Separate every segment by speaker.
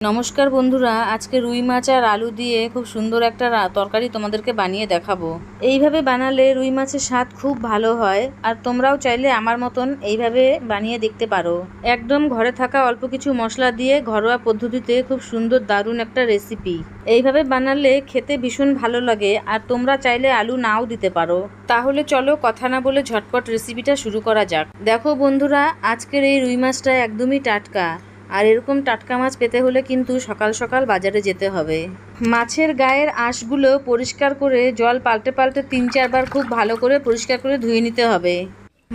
Speaker 1: নমস্কার বন্ধুরা, আজকে রুই মাছ আর আলু দিয়ে খুব সুন্দর একটা তরকারি তোমাদেরকে বানিয়ে দেখাবো। এইভাবে বানালে রুই মাছের স্বাদ খুব ভালো হয়, আর তোমরাও চাইলে আমার মতন এইভাবে বানিয়ে দেখতে পারো। একদম ঘরে থাকা অল্প কিছু মশলা দিয়ে ঘরোয়া পদ্ধতিতে খুব সুন্দর দারুণ একটা রেসিপি। এইভাবে বানালে খেতে ভীষণ ভালো লাগে, আর তোমরা চাইলে আলু নাও দিতে পারো। তাহলে চলো কথা না বলে ঝটপট রেসিপিটা শুরু করা যাক। দেখো বন্ধুরা, আজকের এই রুই মাছটা একদমই টাটকা, আর এরকম টাটকা মাছ পেতে হলে কিন্তু সকাল সকাল বাজারে যেতে হবে। মাছের গায়ের আঁশগুলো পরিষ্কার করে জল পাল্টে পাল্টে 3-4 বার খুব ভালো করে পরিষ্কার করে ধুয়ে নিতে হবে।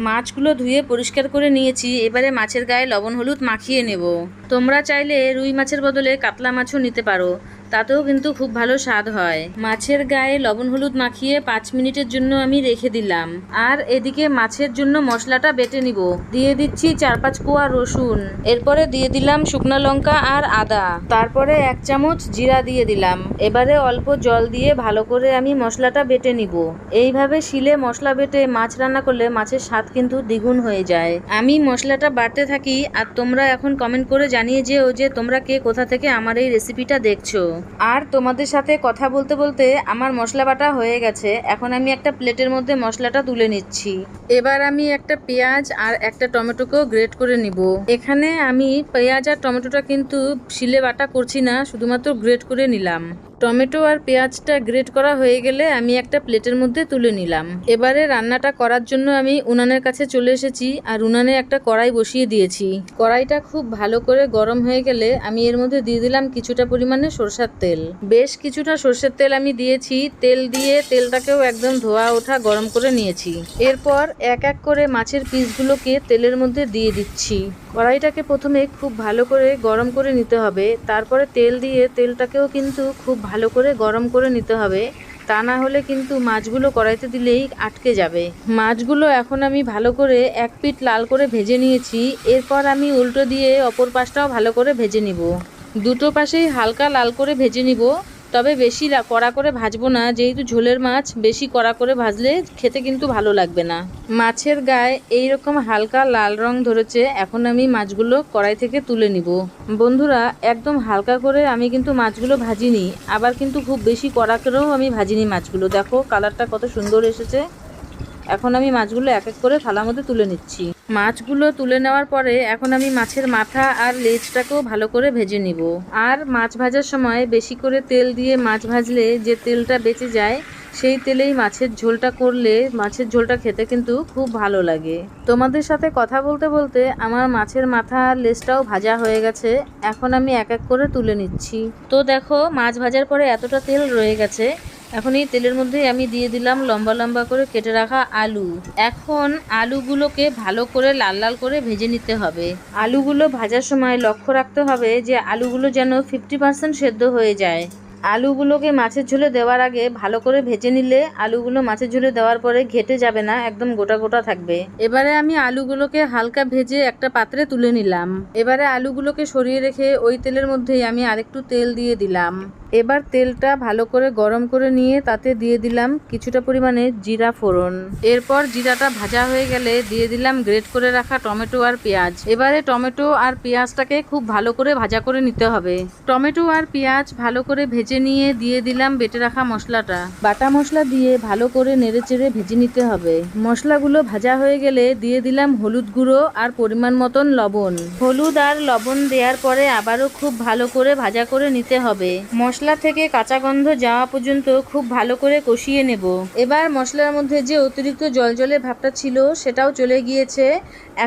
Speaker 1: মাছগুলো ধুয়ে পরিষ্কার করে নিয়েছি, এবারে মাছের গায়ে লবণ হলুদ মাখিয়ে নেব। তোমরা চাইলে রুই মাছের বদলে কাতলা মাছও নিতে পারো, তাতেও কিন্তু খুব ভালো স্বাদ হয়। মাছের গায়ে লবণ হলুদ মাখিয়ে 5 মিনিটের জন্য আমি রেখে দিলাম। আর এদিকে মাছের জন্য মশলাটা বেটে নিব। দিয়ে দিচ্ছি 4-5 কোয়া রসুন, এরপরে দিয়ে দিলাম শুকনো লঙ্কা আর আদা, তারপরে 1 চামচ জিরা দিয়ে দিলাম। এবারে অল্প জল দিয়ে ভালো করে আমি মশলাটা বেটে নিব। এইভাবে শিলে মশলা বেটে মাছ রান্না করলে মাছের স্বাদ কিন্তু দ্বিগুণ হয়ে যায়। আমি মশলাটা বাটতে থাকি, আর তোমরা এখন কমেন্ট করে জানিয়ে যেও যে তোমরা কে কোথা থেকে আমার এই রেসিপিটা দেখছো। আর তোমাদের সাথে কথা বলতে বলতে আমার মশলা বাটা হয়ে গেছে। এখন আমি একটা প্লেটের মধ্যে মশলাটা তুলে নিচ্ছি। এবার আমি একটা পেঁয়াজ আর একটা টমেটোকেও গ্রেট করে নিব। এখানে আমি পেঁয়াজ আর টমেটোটা কিন্তু শিলে বাটা করছি না, শুধুমাত্র গ্রেট করে নিলাম। টমেটো আর পেঁয়াজটা গ্রেট করা হয়ে গেলে আমি একটা প্লেটের মধ্যে তুলে নিলাম। এবারে রান্নাটা করার জন্য আমি উনানের কাছে চলে এসেছি, আর উনানে একটা কড়াই বসিয়ে দিয়েছি। কড়াইটা খুব ভালো করে গরম হয়ে গেলে আমি এর মধ্যে দিয়ে দিলাম কিছুটা পরিমাণে সরষের তেল। বেশ কিছুটা সরষের তেল আমি দিয়েছি। তেল দিয়ে তেলটাকেও একদম ধোয়া ওঠা গরম করে নিয়েছি। এরপর এক এক করে মাছের পিসগুলোকে তেলের মধ্যে দিয়ে দিচ্ছি। কড়াইটাকে প্রথমে খুব ভালো করে গরম করে নিতে হবে, তারপরে তেল দিয়ে তেলটাকেও কিন্তু খুব ভালো করে গরম করে নিতে হবে। তা না হলে কিন্তু মাছগুলো কড়াইতে দিলেই আটকে যাবে। মাছগুলো এখন আমি ভালো করে এক পিঠ লাল করে ভেজে নিয়েছি। এরপর আমি উল্টো দিয়ে অপর পাশটাও ভালো করে ভেজে নিব। দুটো পাশেই হালকা লাল করে ভেজে নিব, তবে বেশি কড়া করে ভাজবো না, যেহেতু ঝোলের মাছ বেশি কড়া করে ভাজলে খেতে কিন্তু ভালো লাগবে না। মাছের গায়ে এইরকম হালকা লাল রং ধরেছে, এখন আমি মাছগুলো কড়াই থেকে তুলে নিব। বন্ধুরা, একদম হালকা করে আমি কিন্তু মাছগুলো ভাজিনি, আবার কিন্তু খুব বেশি কড়া করেও আমি ভাজিনি মাছগুলো। দেখো কালারটা কত সুন্দর এসেছে। এখন আমি মাছগুলো এক এক করে থালার মধ্যে তুলে নিচ্ছি। মাছগুলো তুলে নেওয়ার পরে এখন আমি মাছের মাথা আর লেজটাকেও ভালো করে ভেজে নিব। আর মাছ ভাজার সময় বেশি করে তেল দিয়ে মাছ ভাজলে যে তেলটা বেঁচে যায়, সেই তেলেই মাছের ঝোলটা করলে মাছের ঝোলটা খেতে কিন্তু খুব ভালো লাগে। তোমাদের সাথে কথা বলতে বলতে আমার মাছের মাথা আর লেজটাও ভাজা হয়ে গেছে। এখন আমি এক এক করে তুলে নিচ্ছি। তো দেখো, মাছ ভাজার পরে এতটা তেল রয়ে গেছে। এখন এই তেলের মধ্যে আমি দিয়ে দিলাম লম্বা লম্বা করে কেটে রাখা আলু। এখন আলুগুলোকে ভালো করে লাল লাল করে ভেজে নিতে হবে। আলুগুলো ভাজার সময় লক্ষ্য রাখতে হবে যে আলুগুলো যেন 50% সেদ্ধ হয়ে যায়। আলুগুলোকে মাছের ঝোলে দেওয়ার আগে ভালো করে ভেজে নিলে আলুগুলো মাছের ঝোলে দেওয়ার পরে ঘেটে যাবে না, একদম গোটা গোটা থাকবে। এবারে আমি আলুগুলোকে হালকা ভেজে একটা পাত্রে তুলে নিলাম। এবারে আলুগুলোকে সরিয়ে রেখে ওই তেলের মধ্যেই আমি আরেকটু তেল দিয়ে দিলাম। এবার তেলটা ভালো করে গরম করে নিয়ে তাতে দিয়ে দিলাম কিছুটা পরিমাণে জিরা ফোড়ন। এরপর জিরাটা ভাজা হয়ে গেলে দিয়ে দিলাম গ্রেট করে রাখা টমেটো আর পেঁয়াজ। এবারে টমেটো আর পেঁয়াজটাকে খুব ভালো করে ভাজা করে নিতে হবে। টমেটো আর পেঁয়াজ ভালো করে ভেজে নিয়ে দিয়ে দিলাম বেটে রাখা মশলাটা। বাটা মশলা দিয়ে ভালো করে নেড়েচেড়ে ভেজে নিতে হবে। মশলাগুলো ভাজা হয়ে গেলে দিয়ে দিলাম হলুদ গুঁড়ো আর পরিমাণ মতন লবণ। হলুদ আর লবণ দেওয়ার পরে আবারও খুব ভালো করে ভাজা করে নিতে হবে। মশলা থেকে কাঁচা গন্ধ যাওয়া পর্যন্ত খুব ভালো করে কষিয়ে নেব। এবার মশলার মধ্যে যে অতিরিক্ত জলজলে ভাবটা ছিল সেটাও চলে গিয়েছে।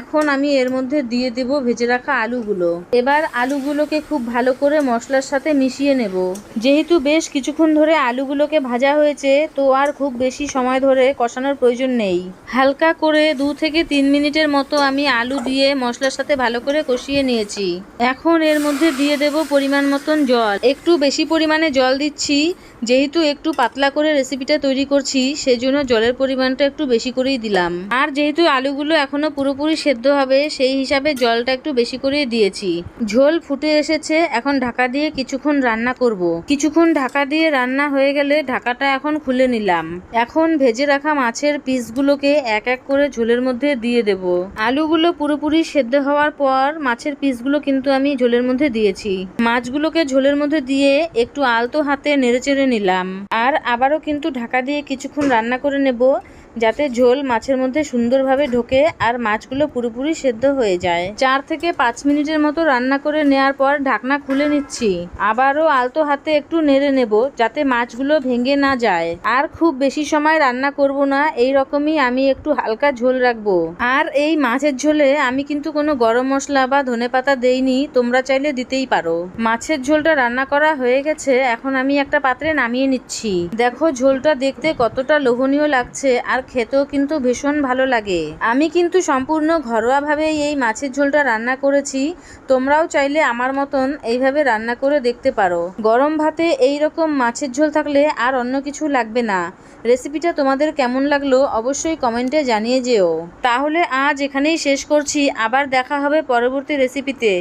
Speaker 1: এখন আমি এর মধ্যে দিয়ে দেব ভেজে রাখা আলুগুলো। এবার আলুগুলোকে খুব ভালো করে মশলার সাথে মিশিয়ে নেব। যেহেতু বেশ কিছুক্ষণ ধরে আলুগুলোকে ভাজা হয়েছে, তো আর খুব বেশি সময় ধরে কষানোর প্রয়োজন নেই। হালকা করে 2 থেকে 3 মিনিটের মতো আমি আলু দিয়ে মশলার সাথে ভালো করে কষিয়ে নিয়েছি। এখন এর মধ্যে দিয়ে দেব পরিমাণ মতন জল। একটু বেশি পরিমাণে জল দিচ্ছি। যেহেতু একটু পাতলা করে রেসিপিটা তৈরি করছি সেজন্য জলের পরিমাণটা একটু বেশি করেই দিলাম। আর যেহেতু আলুগুলো এখনো পুরোপুরি সেদ্ধ হবে সেই হিসাবে জলটা একটু বেশি করেই দিয়েছি। ঝোল ফুটে এসেছে, এখন ঢাকা দিয়ে কিছুক্ষণ রান্না করব। কিছুক্ষণ ঢাকা দিয়ে রান্না হয়ে গেলে ঢাকাটা এখন খুলে নিলাম। এখন ভেজে রাখা মাছের পিসগুলোকে এক এক করে ঝোলের মধ্যে দিয়ে দেব। আলুগুলো পুরোপুরি সেদ্ধ হওয়ার পর মাছের পিসগুলো কিন্তু আমি ঝোলের মধ্যে দিয়েছি। মাছগুলোকে ঝোলের মধ্যে দিয়ে একটু আলতো হাতে নেড়েচেড়ে নিলাম। আর আবারও কিন্তু ঢাকা দিয়ে কিছুক্ষণ রান্না করে নেব, যাতে ঝোল মাছের মধ্যে সুন্দরভাবে ঢোকে আর মাছগুলো পুরোপুরি সেদ্ধ হয়ে যায়। 4 থেকে 5 মিনিটের মতো রান্না করে নেওয়ার পর ঢাকনা খুলে নিচ্ছি। আবারও আলতো হাতে একটু নেড়ে নেব যাতে মাছগুলো ভেঙে না যায়। আর খুব বেশি সময় রান্না করব না, এই রকমই আমি একটু হালকা ঝোল রাখবো। আর এই মাছের ঝোলে আমি কিন্তু কোনো গরম মশলা বা ধনেপাতা দেইনি, তোমরা চাইলে দিতেই পারো। মাছের ঝোলটা রান্না করা হয়ে গেছে, এখন আমি একটা পাত্রে নামিয়ে নিচ্ছি। দেখো ঝোলটা দেখতে কতটা লোভনীয় লাগছে আর খেতেও কিন্তু ভীষণ ভালো লাগে। আমি কিন্তু সম্পূর্ণ ঘরোয়াভাবেই এই মাছের ঝোলটা রান্না করেছি, তোমরাও চাইলে আমার মতন এইভাবে রান্না করে দেখতে পারো। গরম ভাতে এই রকম মাছের ঝোল থাকলে আর অন্য কিছু লাগবে না। রেসিপিটা তোমাদের কেমন লাগলো অবশ্যই কমেন্টে জানিয়ে যেও। তাহলে আজ এখানেই শেষ করছি, আবার দেখা হবে পরবর্তী রেসিপিতে।